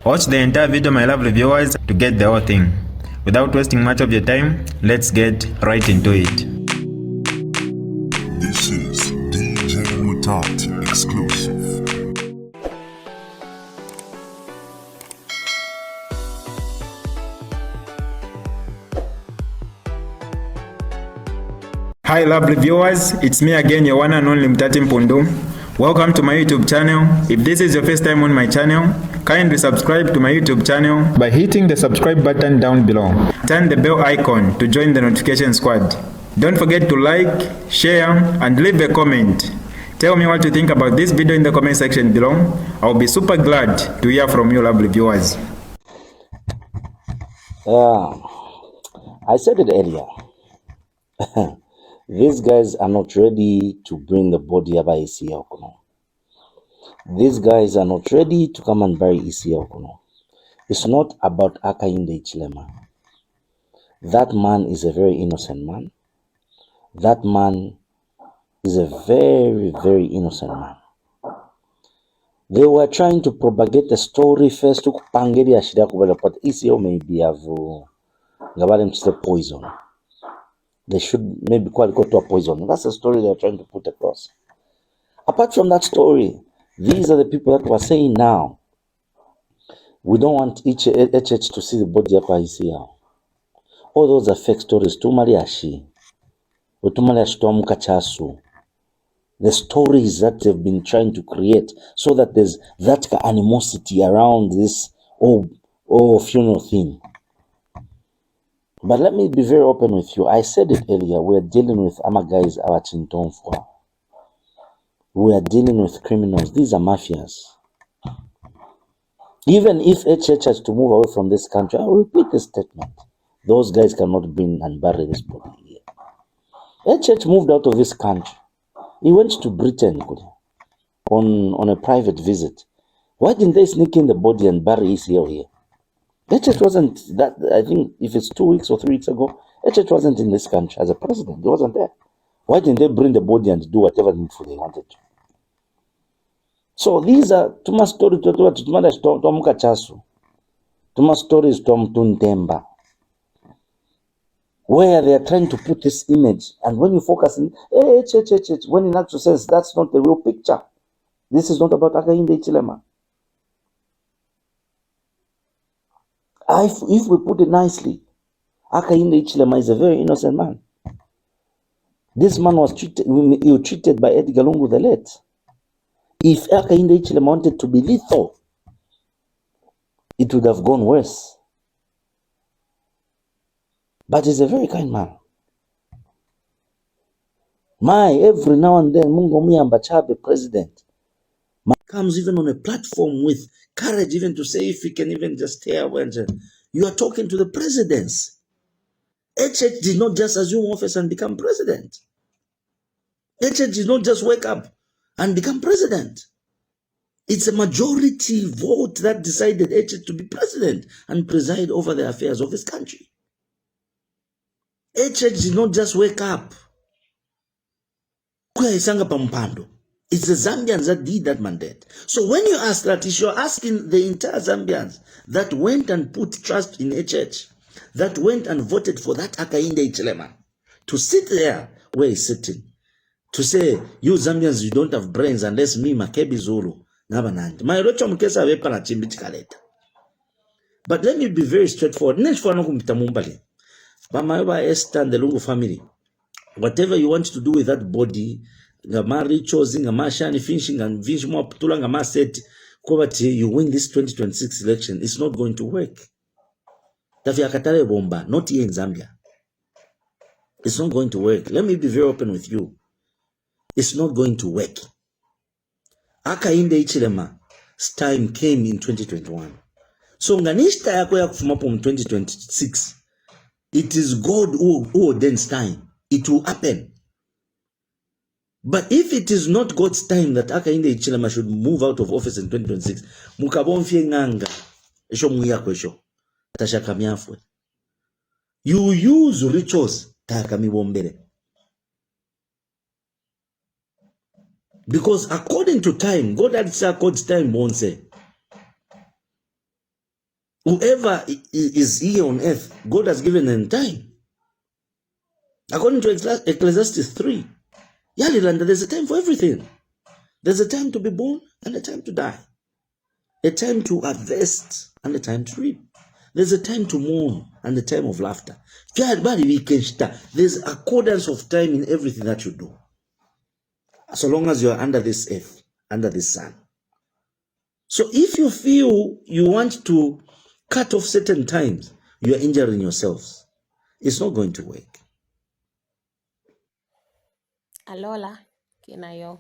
Watch the entire video, my lovely viewers, to get the whole thing. Without wasting much of your time, let's get right into it. This is DJ Mutati exclusive. Hi lovely viewers, it's me again, your one and only Mutati Mpundu. Welcome to my YouTube channel. If this is your first time on my channel, kindly subscribe to my YouTube channel by hitting the subscribe button down below. Turn the bell icon to join the notification squad. Don't forget to like, share, and leave a comment. Tell me what you think about this video in the comment section below. I'll be super glad to hear from you lovely viewers. I said it earlier. These guys are not ready to bring the body of ECL. These guys are not ready to come and bury ECL. It's not about Hakainde Hichilema. That man is a very innocent man. That man is a very, very innocent man. They were trying to propagate the story first to Pangeri Ashida Kubala, but ECL maybe have Gabalem to poison. They should maybe quite go to a poison. That's the story they're trying to put across. Apart from that story, these are the people that were saying now, we don't want HH to see the body of ICL. All those are fake stories. The stories that they've been trying to create so that there's that animosity around this funeral thing. But let me be very open with you. I said it earlier. We are dealing with guys our Chintonfwa. We are dealing with criminals. These are mafias. Even if HH has to move away from this country, I will repeat this statement. Those guys cannot bring and bury this body here. HH moved out of this country. He went to Britain on a private visit. Why didn't they sneak in the body and bury ECL here? HH wasn't that, I think if it's 2 weeks or 3 weeks ago, HH wasn't in this country as a president. He wasn't there. Why didn't they bring the body and do whatever needful they wanted to? So these are too much stories to stories Tuntemba, where they are trying to put this image, and when you focus in when in actual sense that's not the real picture. This is not about Hakainde Hichilema. If we put it nicely, Hakainde Hichilema is a very innocent man. This man was treated by Edgar Lungu the late. If Hakainde Hichilema wanted to be lethal, it would have gone worse. But he's a very kind man. Every now and then, Mungo Miambachabe president comes even on a platform with courage even to say if he can even just stay away and say, you are talking to the presidents. HH did not just assume office and become president. HH did not just wake up and become president. It's a majority vote that decided HH to be president and preside over the affairs of this country. HH did not just wake up. It's the Zambians that did that mandate. So when you ask that, you're asking the entire Zambians that went and put trust in HH, that went and voted for that Hakainde Hichilema, to sit there where he's sitting, to say, you Zambians, you don't have brains unless me, Makebi Zulu, Nabanand. But let me be very straightforward. Mama Esther and the Lungu family, whatever you want to do with that body, Gamari choosing a mashani finishing and Vishmo Tulangama said, you win this 2026 election. It's not going to work. Tafiakatare bomba, not here in Zambia. It's not going to work. Let me be very open with you. It's not going to work. Hakainde Hichilema's time came in 2021. So nganishta yako ya kufumapo in 2026. It is God who ordains time. It will happen. But if it is not God's time that Hakainde Hichilema should move out of office in 2026, mukabonfye nganga, esho muyako esho, tashaka miafwe. You use rituals, takamibombele. Because according to time, God had said God's time won't say. Whoever is here on earth, God has given them time. According to Ecclesiastes 3, Yalilanda, there's a time for everything. There's a time to be born and a time to die. A time to harvest and a time to reap. There's a time to mourn and a time of laughter. There's accordance of time in everything that you do. So long as you are under this earth, under this sun. So if you feel you want to cut off certain times, you are injuring yourselves. It's not going to work. Alola, Kenayo.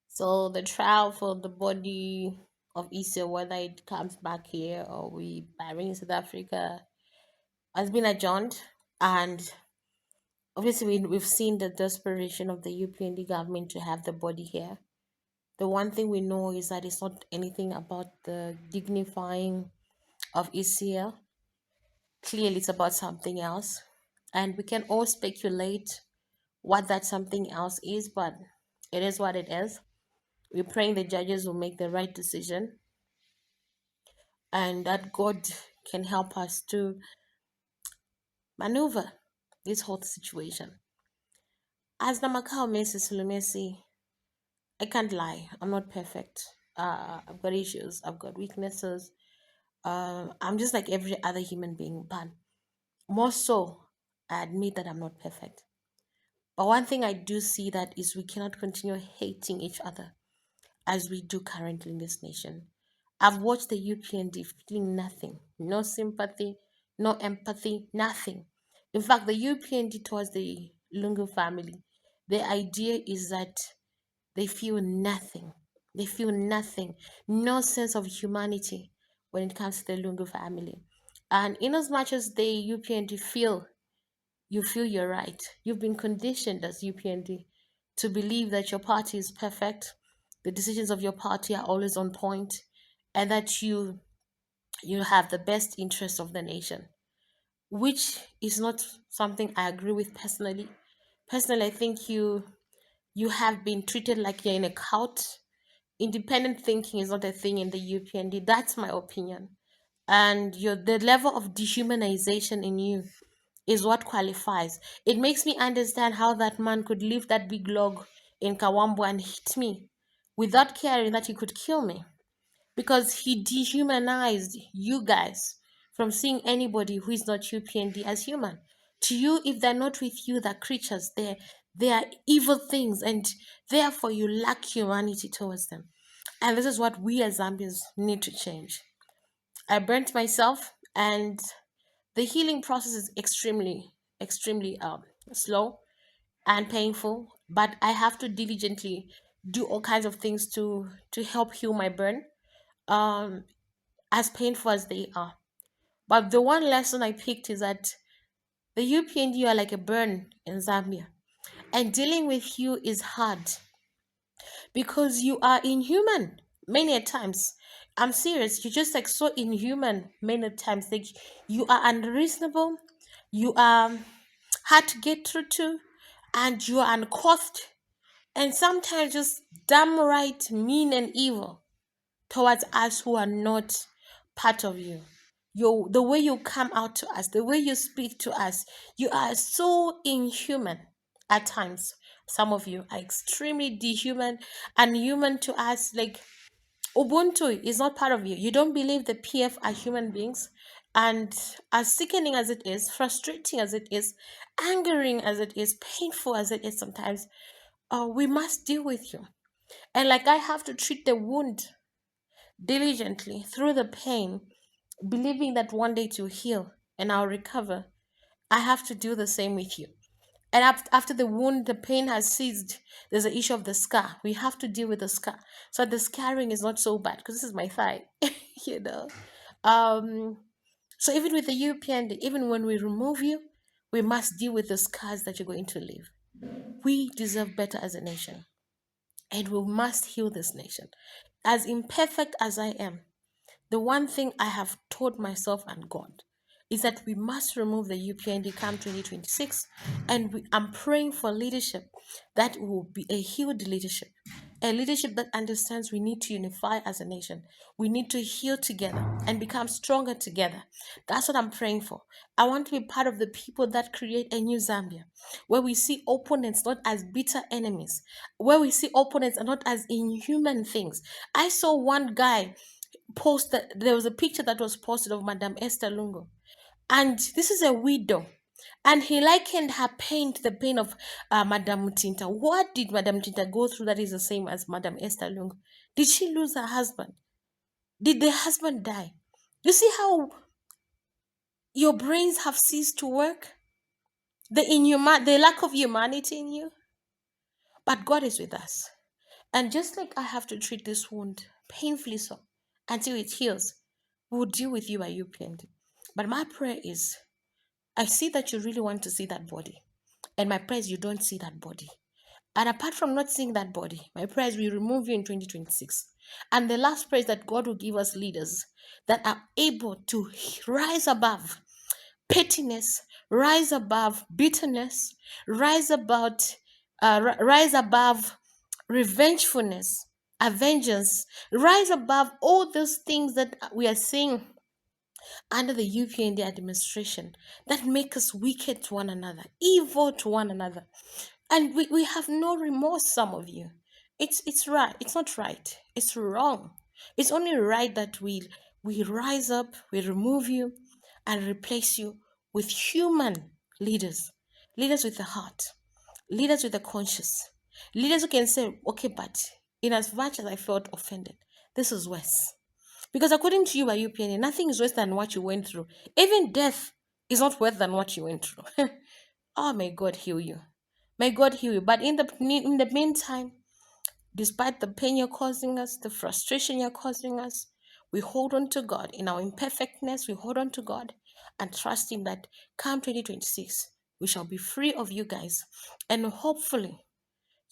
So the trial for the body of ECL, whether it comes back here or we bury in South Africa, has been adjourned. And obviously, we've seen the desperation of the UPND government to have the body here. The one thing we know is that it's not anything about the dignifying of ECL. Clearly, it's about something else. And we can all speculate what that something else is, but it is what it is. We're praying the judges will make the right decision and that God can help us to maneuver this whole situation. As Namakao Mrs. Lumesi, I can't lie. I'm not perfect. I've got issues. I've got weaknesses. I'm just like every other human being, but more so, I admit that I'm not perfect. But one thing I do see that is we cannot continue hating each other as we do currently in this nation. I've watched the UPND feeling nothing, no sympathy, no empathy, nothing. In fact, the UPND towards the Lungu family, the idea is that they feel nothing. They feel nothing, no sense of humanity when it comes to the Lungu family. And in as much as the UPND you feel you're right. You've been conditioned as UPND to believe that your party is perfect, the decisions of your party are always on point, and that you have the best interest of the nation, which is not something I agree with personally. Personally, I think you have been treated like you're in a cult. Independent thinking is not a thing in the UPND. That's my opinion. And the level of dehumanization in you is what qualifies. It makes me understand how that man could lift that big log in Kawambu and hit me without caring that he could kill me, because he dehumanized you guys from seeing anybody who is not UPND as human. To you, if they're not with you, they're creatures. They are evil things, and therefore you lack humanity towards them. And this is what we as Zambians need to change. I burnt myself, and the healing process is extremely slow and painful, but I have to diligently do all kinds of things to help heal my burn, um as painful as they are. But the one lesson I picked is that the UPND are like a burn in Zambia, and dealing with you is hard because you are inhuman many a times. I'm serious. You're just like so inhuman many times. Like you are unreasonable, you are hard to get through to, and you are uncouth, and sometimes just downright mean and evil towards us who are not part of you. The way you come out to us, the way you speak to us, you are so inhuman at times. Some of you are extremely dehuman and human to us. Like Ubuntu is not part of you. You don't believe the PF are human beings. And as sickening as it is, frustrating as it is, angering as it is, painful as it is sometimes, we must deal with you. And like I have to treat the wound diligently through the pain, believing that one day to heal and I'll recover, I have to do the same with you. And after the wound, the pain has ceased, there's an issue of the scar. We have to deal with the scar. So the scarring is not so bad because this is my thigh, you know. Um, so even with the UPND, even when we remove you, we must deal with the scars that you're going to leave. We deserve better as a nation, and we must heal this nation. As imperfect as I am, the one thing I have told myself and God is that we must remove the UPND come 2026, and I'm praying for leadership that will be a healed leadership, a leadership that understands we need to unify as a nation. We need to heal together and become stronger together. That's what I'm praying for. I want to be part of the people that create a new Zambia, where we see opponents not as bitter enemies, where we see opponents not as inhuman things. I saw one guy post that there was a picture that was posted of Madame Esther Lungu, and this is a widow, and he likened her pain to the pain of Madame Mutinta. What did Madame Mutinta go through that is the same as Madame Esther Lungu? Did she lose her husband? Did the husband die? You see how your brains have ceased to work? The lack of humanity in you? But God is with us. And just like I have to treat this wound painfully so until it heals, we'll deal with you by UPND. But my prayer is, I see that you really want to see that body. And my prayer is you don't see that body. And apart from not seeing that body, my prayer is we remove you in 2026. And the last prayer is that God will give us leaders that are able to rise above pettiness, rise above bitterness, rise above revengefulness, vengeance, rise above all those things that we are seeing under the UPND administration that make us wicked to one another, evil to one another. And we have no remorse, some of you. It's right. It's not right. It's wrong. It's only right that we rise up, we remove you, and replace you with human leaders. Leaders with a heart. Leaders with a conscience. Leaders who can say, okay, but in as much as I felt offended, this is worse. Because according to you by UPND, nothing is worse than what you went through. Even death is not worse than what you went through. Oh, may God heal you. May God heal you. But in the meantime, despite the pain you're causing us, the frustration you're causing us, we hold on to God. In our imperfectness, we hold on to God and trust Him that come 2026, we shall be free of you guys. And hopefully,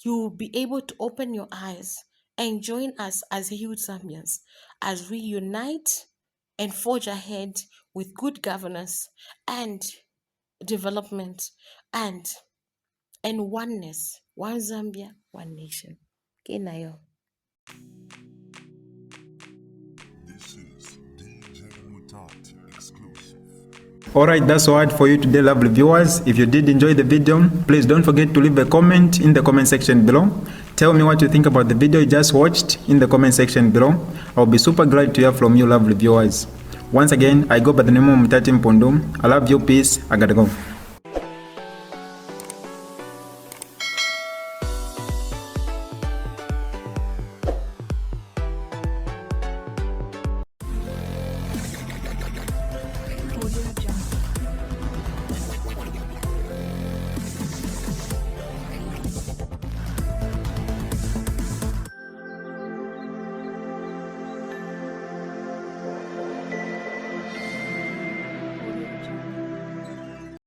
you will be able to open your eyes and join us as huge Zambians as we unite and forge ahead with good governance and development and oneness. One Zambia, one nation. Kenayo. This is DJ Mutati exclusive. Alright, that's all for you today, lovely viewers. If you did enjoy the video, please don't forget to leave a comment in the comment section below. Tell me what you think about the video you just watched in the comment section below. I'll be super glad to hear from you, lovely viewers. Once again, I go by the name of Mutati Mpundu. I love you, peace, I gotta go.